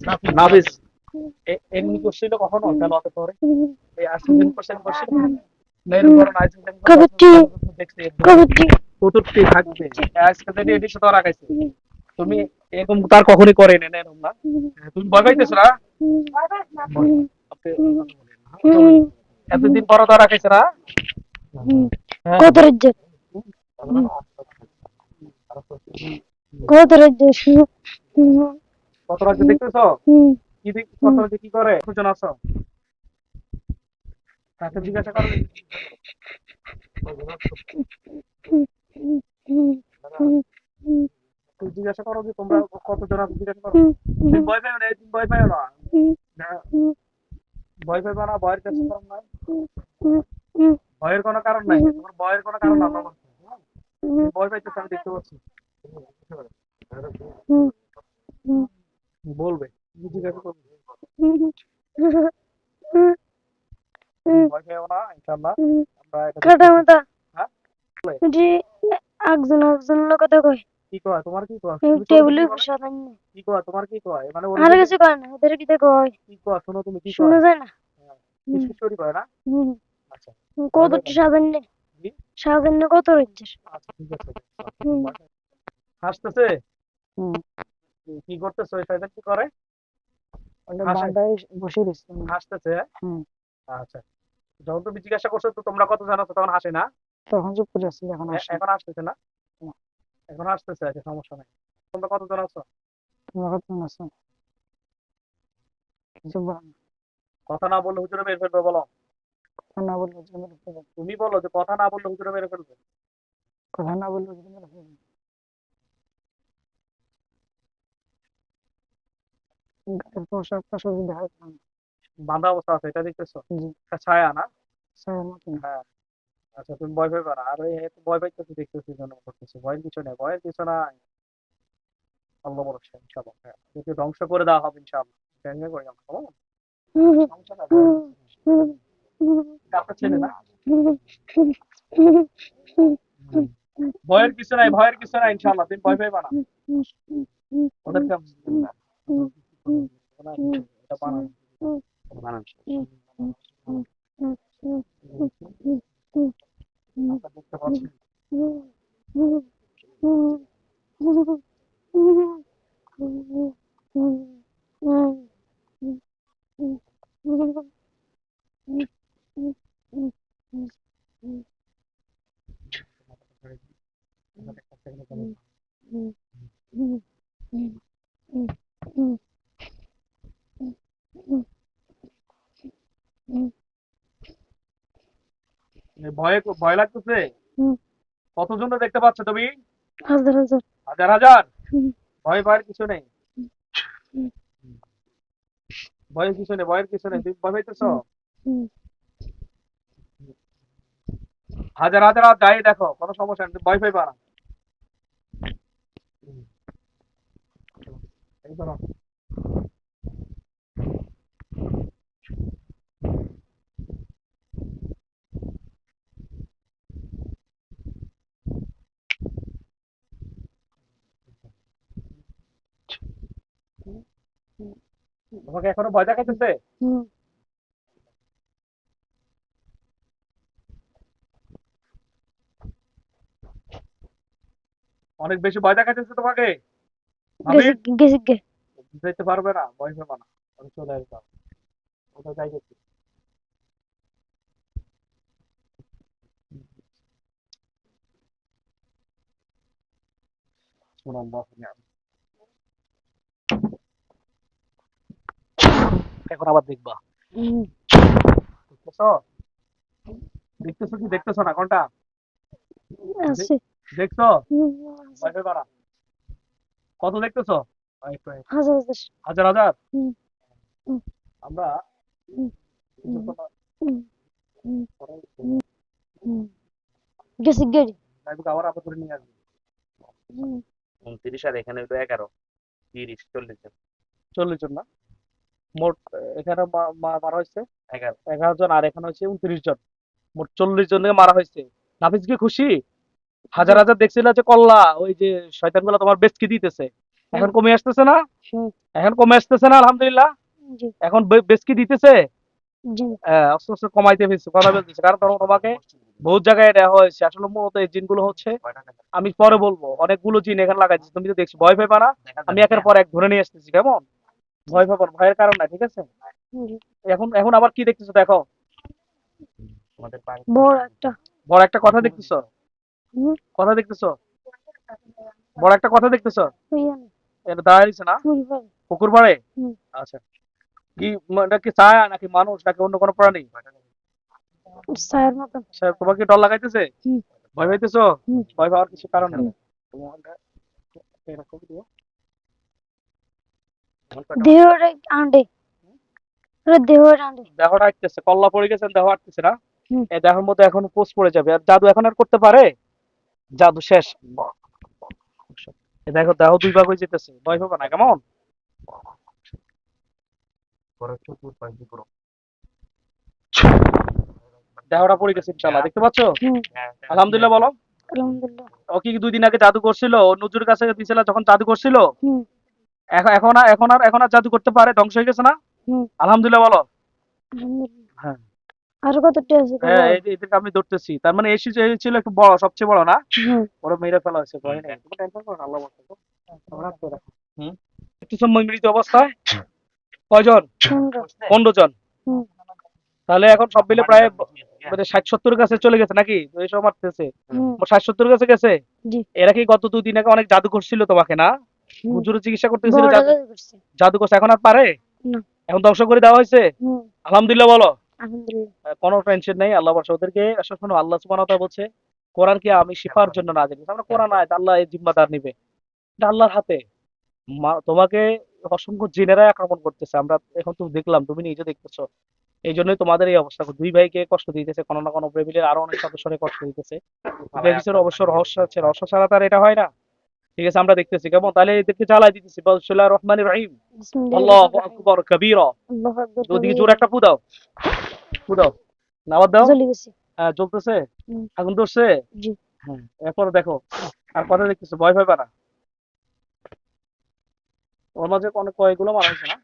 নাফিস এমনি করছিল কখনো তেলাওয়াতের পরে এই আসিফিন কোশ্চেন করছিল না এরকম ধরনের আইসিএম কবুতরি দেখছি কবুতরি চতুর্থী থাকবে আজকে যদি এটি তো রাখাইছে তুমি এরকম তার কখনই করে না এরকম না তুমি ভয় পাইতেছো না আপনি কথা বলেন না। এতদিন পর তো রাখাইছে না হ্যাঁ কত রাজ্য কত রাজ্য কত রাজ্য দেখতেছো কি কত রাজ্য কি করে কতজন আছো তাকে জিজ্ঞাসা করো তুমি জিজ্ঞাসা করো যে তোমরা কতজন আছো জিজ্ঞাসা করো তুমি ভয় পাও না তুমি ভয় পাও না না, ভয় পাইবা না ভয়ের কিছু কারণ নাই ভয়ের কোনো কারণ নাই তোমার ভয়ের কোনো কারণ আমরা বলছি তুমি ভয় পাইতেছো আমি দেখতে পাচ্ছি বলবে তুমি জিজ্ঞাসা করবে তুমি ভয় পাও না ইনশাআল্লাহ আমরা এটা কাটা দেখতেছি মাথা হ্যাঁ বলে, যে একজন একজন কথা কয় কি কয় তোমার কি কয় তুমি ছোট টেবিলে কি বলে সাধারণ কি কয় তোমার কি কয় মানে ওর আর কিছু কয় না ওদের কি কয় কি কয় শোনো তুমি কি শোনা কয় যায় না কিসমিস করি কয় না আচ্ছা ভয় কত পাইবা না সাধারণ কি? সাধারণ কত রাজ্যের আচ্ছা ঠিক আছে হাসতেছে কি করতেছো এই ফাইদার কি করে হাসে বসে রয়েছে হাসতেছে আচ্ছা যখন তুমি জিজ্ঞাসা করছো তো তোমরা কত জানো তখন হাসে না তখন চুপ করে আসছিল এখন আসে এখন আসতেছে না এখন আসতেছে আচ্ছা সমস্যা নাই তোমরা কতজন আছো তোমরা কত আছো কিছু বলো না। কথা না বললে হুজুরে মেরে ফেলবে বলো কথা না বললে হুজুর মেরে ফেলবে তুমি বলো যে কথা না বললে হুজুরে মেরে ফেলবে কথা না বললে হুজুর মেরে ফেলবে গায়ের পোশাকটা শুধু দেখা যায় না বাঁধা অবস্থা আছে এটা দেখতেছো জি একটা ছায়া না ছায়ার মতো না হ্যাঁ আচ্ছা তুমি ভয় পাইবে না আর ওই ভয় পাইতেছি দেখতেছি জন্য করতেছি ভয়ের কিছু নেই ভয়ের কিছু নাই আল্লাহ ভরসা ইনশাআল্লাহ হ্যাঁ যদি ধ্বংস করে দেওয়া হবে ইনশাআল্লাহ টেনশন করি না কেমন সমস্যা নাই এটা আপনার ছেলে না ভয়ের কিছু নাই ভয়ের কিছু নাই ইনশাআল্লাহ তুমি ভয় পাইবা না ওদেরকে এটা বানানো বানানো আপনারা দেখতে পাচ্ছেন ভয়ে ভয় লাগতেছে কতজন দেখতে পাচ্ছ তুমি হাজার হাজার হাজার হাজার ভয় ভয়ের কিছু নেই ভয়ের কিছু নেই ভয়ের কিছু নেই তুমি ভয় পাইতেছ হাজার হাজার আর যাই দেখো কোনো সমস্যা নেই তুমি ভয় পাইবা না এই ধরো তোমাকে এখনো ভয় দেখাইতেছে অনেক বেশি ভয় দেখাইতেছে তোমাকে ভাবি গেছে গেছে গে বুঝাইতে পারবে না ভয় পাবে না আমি চলে আসবো ওটা যাই গেছি শুনুন এখন আবার দেখবা দেখতেছো দেখতেছো কি দেখতেছো না কোনটা আছে দেখছো ভয় পাবে না কত দেখতেছো হাজার হাজার হাজার হাজার হুম, আমরা হুম, গেছে গেড়ি আবার আবার করে নিয়ে আসবো 29 আর এখানে হলো 11 30 40 জন 40 জন না মোট এখানে মারা হয়েছে 11 জন আর এখানে হচ্ছে 29 জন মোট 40 জনকে মারা হয়েছে নাফিস কি খুশি হাজার হাজার দেখছিল যে কল্লা ওই যে শয়তানগুলো তোমার বেচকে দিতেছে এখন কমে আসতেছে না? হুম, এখন কমে আসতেছে না আলহামদুলিল্লাহ? জি এখন বেশ কি দিতেছে? জি আস্তে আস্তে কমাইতে ফেলছে, কথা বলতেছে, কারণ তোমাকে বহুত জায়গায় দেওয়া হয়েছে। আসলে মূলত এই জিনগুলো হচ্ছে, আমি পরে বলবো, অনেকগুলো জিন এখানে লাগাইছে, তুমি তো দেখছি, ভয় পাইবা না। আমি একের পর এক ধরে নিয়ে আসতেছি, কেমন? ভয় পাবো না, ভয়ের কারণ নাই, ঠিক আছে? জি। এখন এখন আবার কি দেখতেছো দেখো। বড় একটা বড় একটা কথা দেখতেছো? হুম, কথা দেখতেছো? বড় একটা কথা দেখতেছো? হইয়া না এটা দাঁড়িয়েছে না? ফুল পাবে পুকুর পাড়ে? হুম, আচ্ছা, কি এটা কি ছায়া নাকি মানুষ নাকি অন্য কোনো প্রাণী? ছায়ার মতন স্যার, তোমার কি ডর লাগাইতেছে? হুম, ভয় পাইতেছো? হুম, ভয় পাওয়ার কিছু কারণ নেই। হুম। তোমার এরকম দিও। দেহটা আন্ডে দেহটা আন্ডে দেহটা আটতেছে, কল্লা পড়ে গেছেন, দেহ আটতেছে না? হুম, এই দেহের মধ্যে এখন পোষ পড়ে যাবে। আর জাদু এখন আর করতে পারে? জাদু শেষ। এই দেখো, দেহ দুই ভাগ হয়ে যেতেছে, ভয় পাবে না, কেমন? দেহটা পড়ে গেছে ইনশাআল্লাহ, দেখতে পাচ্ছো? হুম, আলহামদুলিল্লাহ বলো। আলহামদুলিল্লাহ ও কি 2 দিন আগে জাদু করছিল, ও নজরুল কাছে দিছিল যখন জাদু করছিল? হুম, এখন আর জাদু করতে পারে? ধ্বংস হয়ে গেছে না? হুম, আলহামদুলিল্লাহ বলো। আলহামদুলিল্লাহ। হ্যাঁ, আর কতটি আছে তো হ্যাঁ, বড় এদেরকে আমি ধরতেছি, তার মানে এই ছিল একটু বড়, সবচেয়ে বড় না? হুম, ওরা মেরে ফেলা হয়েছে, ভয় নেই, তুমি টেনশন করো না, আল্লাহ বলছে তো। তোমরা রাখতে রাখো। একটু মৃত অবস্থায় কয়জন? 15 15 জন। হুম, তাহলে এখন সব মিলে প্রায় মানে 60-70 কাছে চলে গেছে নাকি? তো এইসব মারতেছে, হুম, 60-70 কাছে গেছে। জি এরা কি গত 2 দিন আগে অনেক জাদু করছিল তোমাকে না? হুম, হুজুরের চিকিৎসা করতে গেছিল, বড়টা জাদু জাদু করছে জাদু করছে, এখন আর পারে? না এখন ধ্বংস করে দেওয়া হয়েছে। হুম, আলহামদুলিল্লাহ বলো। আলহামদুলিল্লাহ কোনো টেনশন নেই, আল্লাহ বর্ষা ওদেরকে। আসলে শোনো, আল্লাহ সুবহানাহু ওয়া তাআলা বলছে, কোরআন কি আমি শিফার জন্য নাযিল করেছি। আমরা কোরআন আয়াত, আল্লাহ এই জিম্মাদার নিবে, এটা আল্লাহর হাতে। তোমাকে অসংখ্য জিনেরাই আক্রমণ করতেছে, আমরা এখন তুমি দেখলাম, তুমি নিজে দেখতেছো। এই জন্যই তোমাদের এই অবস্থা, 2 ভাইকে কষ্ট দিতেছে, কোনো না কোনো ফ্যামিলির আরো অনেক সদস্যরে কষ্ট দিতেছে। এর পিছনে অবশ্য রহস্য আছে, রহস্য ছাড়া তার এটা হয় না। ঠিক আছে, আমরা দেখতেছি কেমন, তাহলে এদেরকে জ্বালাই দিতেছি। বিসমিল্লাহির রহমানির রহিম, বিসমিল্লাহির আল্লাহু রহমানির রহিম আকবার কাবীরা। আল্লাহু আকবার ওদিকে কবির জোরে একটা ফু দাও, ফু দাও, নামাজ দাও। জ্বলে গেছে হ্যাঁ, জ্বলতেছে, হুম, আগুন ধরছে। জি হ্যাঁ, এরপর দেখো, আর কথা দেখতেছো, ভয় পাইবা না। ওর মাঝে অনেক কয়গুলো মারা হয়েছে না?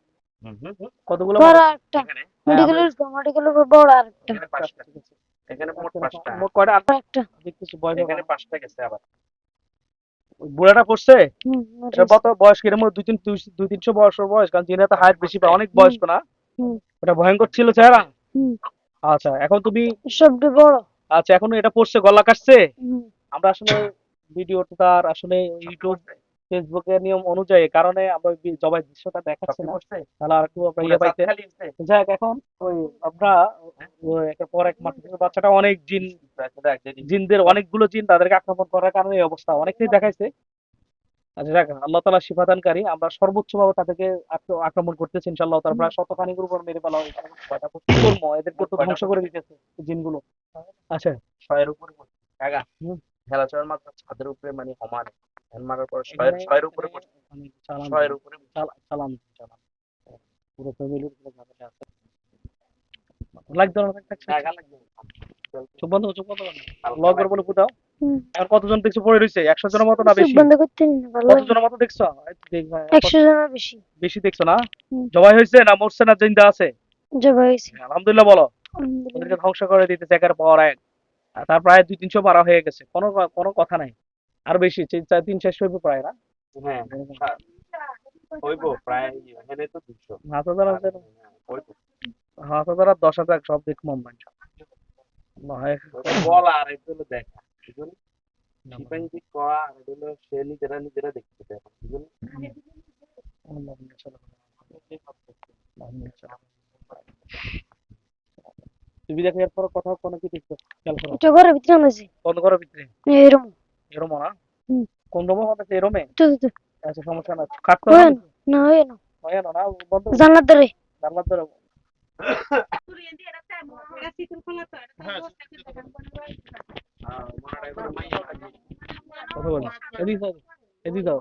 কতগুলো মারা বড় হয়েছে? একটা হ্যাঁ, আমরা মেডিকেলের উপর বড় আর একটা ঠিক আছে। মোট কয়টা একটা দেখতেছি, ভয় পাইবা না। ওই বুড়াটা পড়ছে। হুম, এটা কত বয়স, কিরম 200-300 বছর বয়স, কারণ জিনের তো হাইট বেশি পায়, অনেক বয়স্ক না? হুম, ওটা ভয়ঙ্কর ছিল চেহারা। হুম, আচ্ছা, এখন তুমি, সবটা বড় আচ্ছা, এখন এটা পড়ছে, গলা কাটছে। হুম, আমরা আসলে ভিডিওটা তার আসলে ইউটিউব ফেসবুকের নিয়ম অনুযায়ী কারণে আমরা ওই জবাই দৃশ্যটা দেখাচ্ছি না, তাহলে আর একটু আমরা ইয়ে পাইতে। যাক, এখন ওই আমরা ওই একের পর এক মারতেছে, বাচ্চাটা অনেক জিনদের অনেকগুলো জিন তাদেরকে আক্রমণ করার কারণে এই অবস্থা, অনেকেই দেখাইছে। আচ্ছা, যাক, আল্লাহ তাআলা শিফা দানকারী, আমরা সর্বোচ্চ ভাবে তাদেরকে আক্রমণ করতেছি ইনশাআল্লাহ। তার প্রায় শতখানিকের উপর মেরে ফেলা হয়েছে। কি করবো, এদেরকে তো ধ্বংস করে দিতেছে জিনগুলো। আচ্ছা, হুম, এখানে মানে চালান চালান পুরো ফ্যামিলির উপরে ঝামেলা আছে। লাগতো না, চোখ বন্ধ করো, চোখ বন্ধ করো না। আল্লাহু আকবার বলে ফুটাও। হুম, আর কতজন দেখছো পড়ে রইছে? 100 জনের মতো না চোখ বেশি? বন্ধ করতে না ভালো হয় না কতজনের মতো দেখছো? এই তো দেখ, 100 জনের বেশি বেশি দেখছো না? হুম, জবাই হয়েছে না মরছে না জিন্দা আছে? জবাই হয়েছে আলহামদুলিল্লাহ বলো। ওদেরকে আলহামদুলিল্লাহ ধ্বংস করে দিতেছে একের পর এক। আর তার প্রায় 200-300 মারা হয়ে গেছে, কোনো কোনো কথা নাই। আর বেশি 300-400 হইব প্রায় না? হাজার হাজার, হাজার আর 10,000 সব দেখবো আমরা ইনশাআল্লাহ। হয় তুমি দেখো, এরপর কথা কোনো কি দেখছো, খেয়াল করো। এটা ঘরের ভিতরে আছে বন্ধ করো ভিতরে। এরকম এরম না? হুম, কোন রুমে হতেছে, এরমে? তো তো আচ্ছা, সমস্যা না, খাটতে হবে হয় না? না না হয় না হয় না, না বন্ধ, জানলার ধারে জানলার ধরে কথা বলো। এদিকে দাও, এদিকে দাও।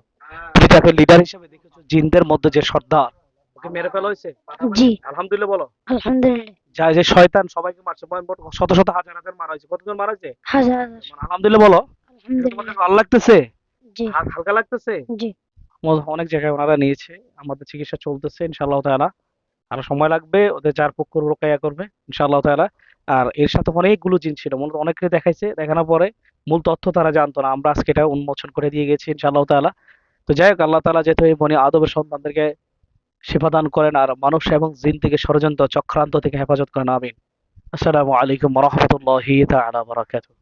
তুমি তাকে লিডার হিসেবে দেখেছো, জিনদের মধ্যে যে সর্দার, ওকে মেরে ফেলা হয়েছে। জি আলহামদুলিল্লাহ বলো। আলহামদুলিল্লাহ যা যে শয়তান সবাইকে মারছে, শত শত হাজার হাজার মারা হয়েছে, কতজন মারা হয়েছে? হাজার হাজার আলহামদুলিল্লাহ বলো। এটা তোমার আলহামদুলিল্লাহ কাছে ভালো লাগতেছে? জি হালকা লাগতেছে? জি অনেক জায়গায় ওনারা নিয়েছে, আমাদের চিকিৎসা চলতেছে ইনশাআল্লাহ তাআলা। আরো সময় লাগবে, ওদের যার পক্ষ রোকেয়া করবে ইনশাআল্লাহ তাআলা। আর এর সাথে অনেকগুলো জিন ছিল, মূলত অনেককে দেখাইছে, দেখানোর পরে মূল তথ্য তারা জানতো না, আমরা আজকে এটা উন্মোচন করে দিয়ে গেছি ইনশাআল্লাহ তাআলা। তো যাই হোক, আল্লাহ তাআলা যেহেতু এই বনি আদমের সন্তানদেরকে শিফা দান করেন, আর মানুষ এবং জিন থেকে ষড়যন্ত্র চক্রান্ত থেকে হেফাজত করেন, আমিন। আসসালামু আলাইকুম ওয়া রাহমাতুল্লাহি তাআলা ওয়া বারাকাতুহু।